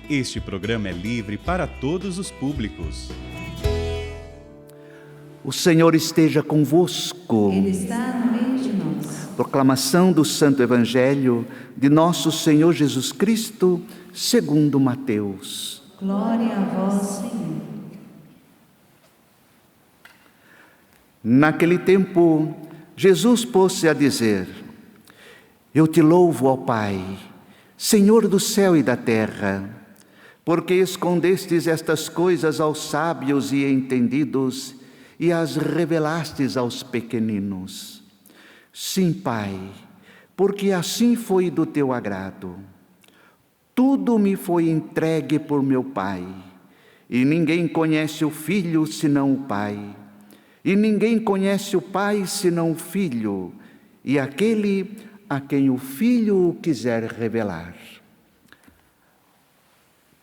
Este programa é livre para todos os públicos. O Senhor esteja convosco. Ele está no meio de nós. Proclamação do Santo Evangelho de nosso Senhor Jesus Cristo, segundo Mateus. Glória a vós, Senhor. Naquele tempo, Jesus pôs-se a dizer: Eu te louvo, ó Pai, Senhor do céu e da terra, porque escondestes estas coisas aos sábios e entendidos e as revelastes aos pequeninos. Sim, Pai, porque assim foi do teu agrado. Tudo me foi entregue por meu Pai, e ninguém conhece o Filho senão o Pai, e ninguém conhece o Pai senão o Filho, e aquele a quem o Filho o quiser revelar.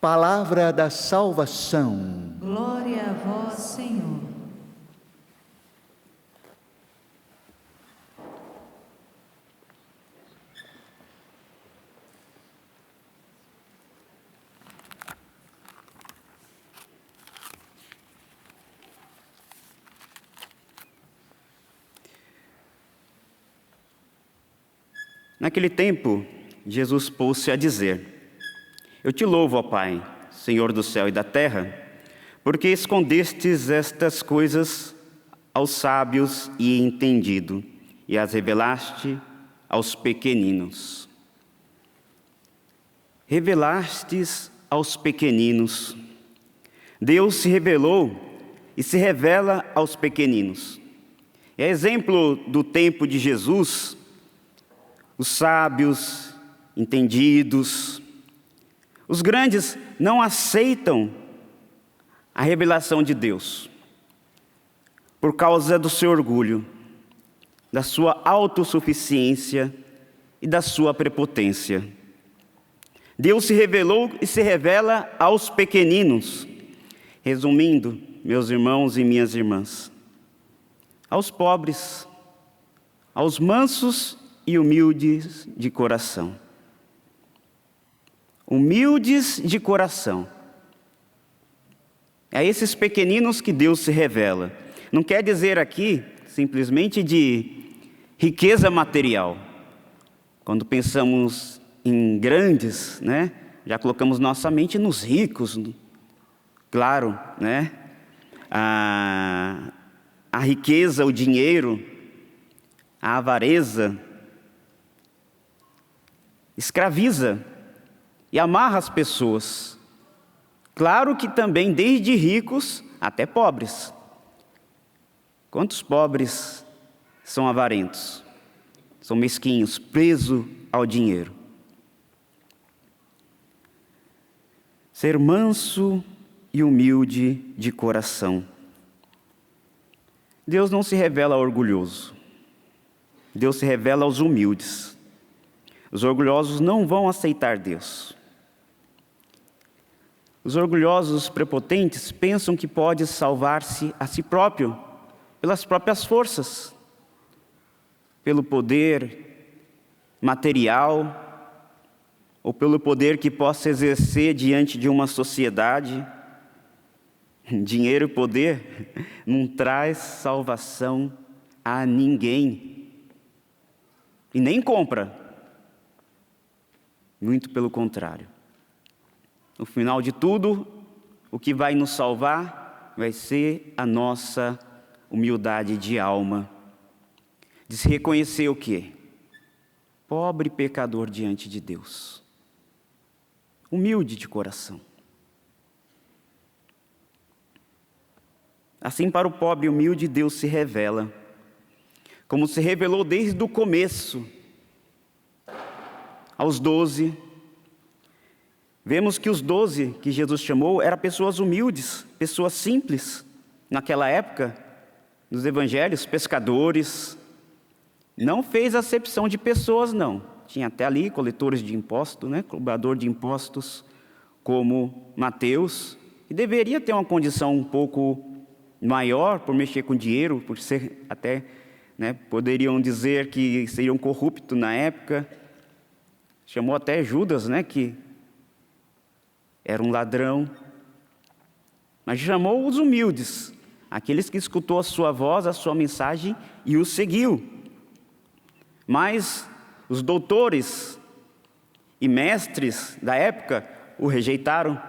Palavra da salvação. Glória a vós, Senhor. Naquele tempo, Jesus pôs-se a dizer: Eu te louvo, ó Pai, Senhor do céu e da terra, porque escondestes estas coisas aos sábios e entendidos, e as revelaste aos pequeninos. Revelastes aos pequeninos. Deus se revelou e se revela aos pequeninos. É exemplo do tempo de Jesus. Os sábios, entendidos, os grandes não aceitam a revelação de Deus por causa do seu orgulho, da sua autossuficiência e da sua prepotência. Deus se revelou e se revela aos pequeninos. Resumindo, meus irmãos e minhas irmãs, aos pobres, aos mansos e humildes de coração. Humildes de coração. É a esses pequeninos que Deus se revela. Não quer dizer aqui simplesmente de riqueza material. Quando pensamos em grandes, né, já colocamos nossa mente nos ricos. Claro, né? A riqueza, o dinheiro, a avareza escraviza e amarra as pessoas. Claro que também desde ricos até pobres. Quantos pobres são avarentos? São mesquinhos, presos ao dinheiro. Ser manso e humilde de coração. Deus não se revela ao orgulhoso. Deus se revela aos humildes. Os orgulhosos não vão aceitar Deus. Os orgulhosos prepotentes pensam que pode salvar-se a si próprio, pelas próprias forças, pelo poder material, ou pelo poder que possa exercer diante de uma sociedade. Dinheiro e poder não traz salvação a ninguém. E nem compra. Muito pelo contrário. No final de tudo, o que vai nos salvar vai ser a nossa humildade de alma. De se reconhecer o quê? Pobre pecador diante de Deus. Humilde de coração. Assim, para o pobre e humilde, Deus se revela. Como se revelou desde o começo. Aos 12, vemos que os 12 que Jesus chamou eram pessoas humildes, pessoas simples. Naquela época, nos evangelhos, pescadores. Não fez acepção de pessoas, não. Tinha até ali coletores de impostos, né? Cobrador de impostos, como Mateus, que deveria ter uma condição um pouco maior por mexer com dinheiro, por ser até, né, poderiam dizer que seriam corruptos na época. Chamou até Judas, né, que era um ladrão, mas chamou os humildes, aqueles que escutou a sua voz, a sua mensagem e o seguiu. Mas os doutores e mestres da época o rejeitaram.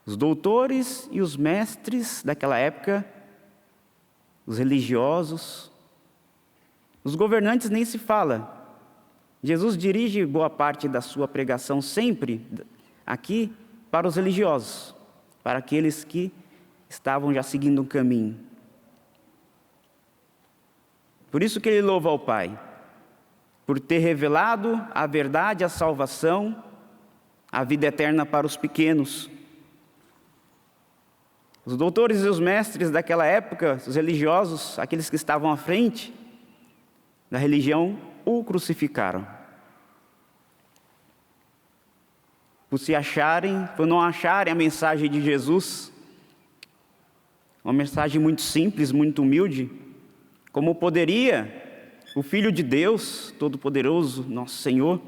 Os doutores e os mestres daquela época, os religiosos, os governantes nem se fala. Jesus dirige boa parte da sua pregação sempre aqui para os religiosos, para aqueles que estavam já seguindo um caminho. Por isso que ele louva ao Pai, por ter revelado a verdade, a salvação, a vida eterna para os pequenos. Os doutores e os mestres daquela época, os religiosos, aqueles que estavam à frente da religião, o crucificaram. Por não acharem a mensagem de Jesus, uma mensagem muito simples, muito humilde, como poderia o Filho de Deus, Todo-Poderoso, nosso Senhor,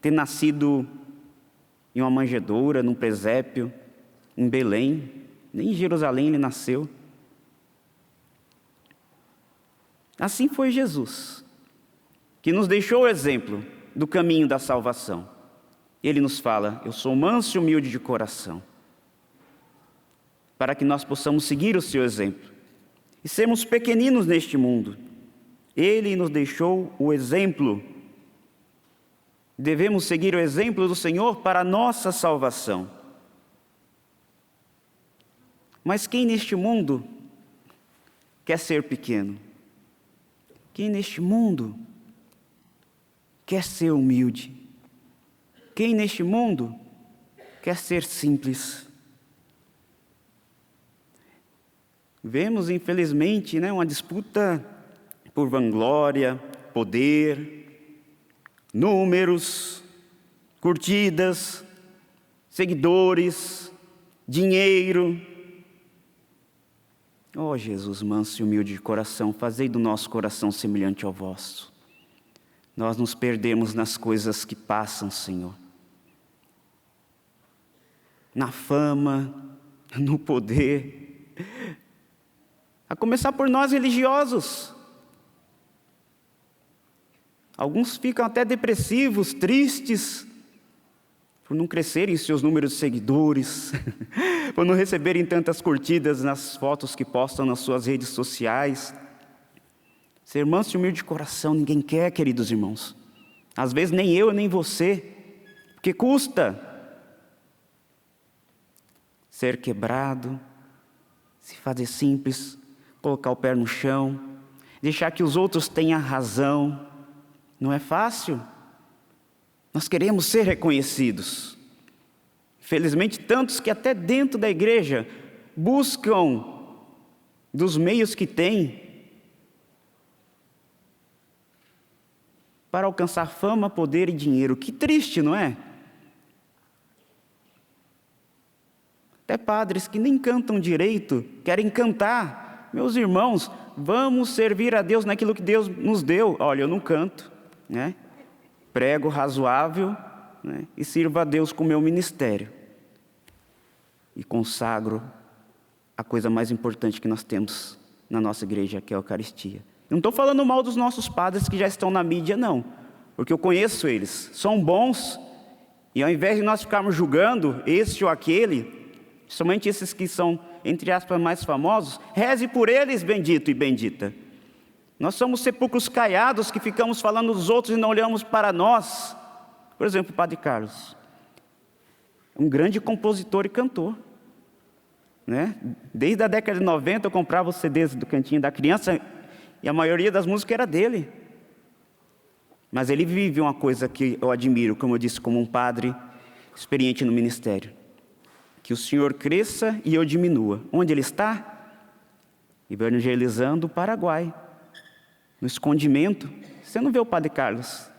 ter nascido em uma manjedoura, num presépio, em Belém, nem em Jerusalém ele nasceu. Assim foi Jesus, que nos deixou o exemplo do caminho da salvação. Ele nos fala: eu sou manso e humilde de coração, para que nós possamos seguir o seu exemplo e sermos pequeninos neste mundo. Ele nos deixou o exemplo. Devemos seguir o exemplo do Senhor para a nossa salvação. Mas quem neste mundo quer ser pequeno? Quem neste mundo quer ser humilde? Quem neste mundo quer ser simples? Vemos, infelizmente, uma disputa por vanglória, poder, números, curtidas, seguidores, dinheiro. Ó Jesus, manso e humilde de coração, fazei do nosso coração semelhante ao vosso. Nós nos perdemos nas coisas que passam, Senhor. Na fama, no poder. A começar por nós religiosos. Alguns ficam até depressivos, tristes, por não crescerem em seus números de seguidores, por não receberem tantas curtidas nas fotos que postam nas suas redes sociais. Ser manso e humilde de coração ninguém quer, queridos irmãos. Às vezes nem eu, nem você, porque custa ser quebrado, se fazer simples, colocar o pé no chão, deixar que os outros tenham razão. Não é fácil. Nós queremos ser reconhecidos. Felizmente, tantos que até dentro da igreja buscam dos meios que têm para alcançar fama, poder e dinheiro. Que triste, não é? Até padres que nem cantam direito, querem cantar. Meus irmãos, vamos servir a Deus naquilo que Deus nos deu. Olha, eu não canto, prego razoável, e sirvo a Deus com o meu ministério. E consagro a coisa mais importante que nós temos na nossa igreja, que é a Eucaristia. Não estou falando mal dos nossos padres que já estão na mídia, não. Porque eu conheço eles, são bons. E ao invés de nós ficarmos julgando este ou aquele, somente esses que são, entre aspas, mais famosos, reze por eles, bendito e bendita. Nós somos sepulcros caiados que ficamos falando dos outros e não olhamos para nós. Por exemplo, o Padre Carlos, um grande compositor e cantor, Desde a década de 90 eu comprava os CDs do Cantinho da Criança e a maioria das músicas era dele. Mas ele vive uma coisa que eu admiro, como eu disse, como um padre experiente no ministério. Que o Senhor cresça e eu diminua. Onde ele está? Evangelizando o Paraguai. No escondimento. Você não vê o Padre Carlos?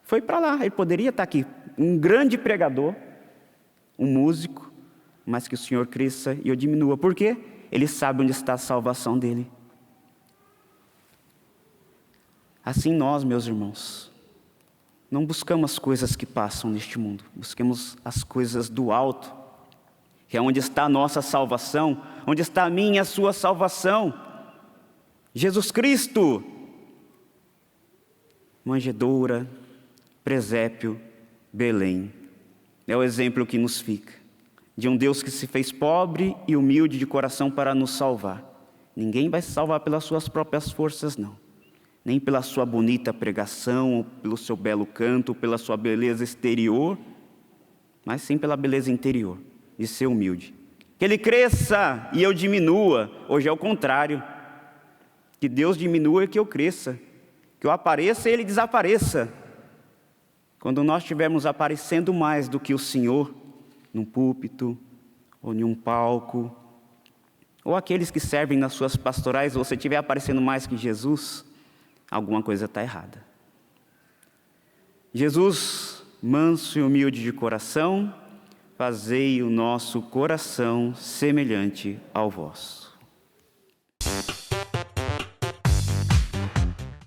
Foi para lá, ele poderia estar aqui. Um grande pregador, um músico, mas que o Senhor cresça e eu diminua. Por quê? Ele sabe onde está a salvação dele. Assim nós, meus irmãos, Não buscamos as coisas que passam neste mundo, busquemos as coisas do alto, que é onde está a nossa salvação, onde está a minha e a sua salvação. Jesus Cristo, manjedoura, presépio, Belém, é o exemplo que nos fica, de um Deus que se fez pobre e humilde de coração para nos salvar. Ninguém vai se salvar pelas suas próprias forças, não. Nem pela sua bonita pregação, ou pelo seu belo canto, ou pela sua beleza exterior, mas sim pela beleza interior, de ser humilde. Que Ele cresça e eu diminua. Hoje é o contrário. Que Deus diminua e que eu cresça. Que eu apareça e Ele desapareça. Quando nós estivermos aparecendo mais do que o Senhor, num púlpito, ou em um palco, ou aqueles que servem nas suas pastorais, ou você estiver aparecendo mais que Jesus, alguma coisa está errada. Jesus, manso e humilde de coração, fazei o nosso coração semelhante ao vosso.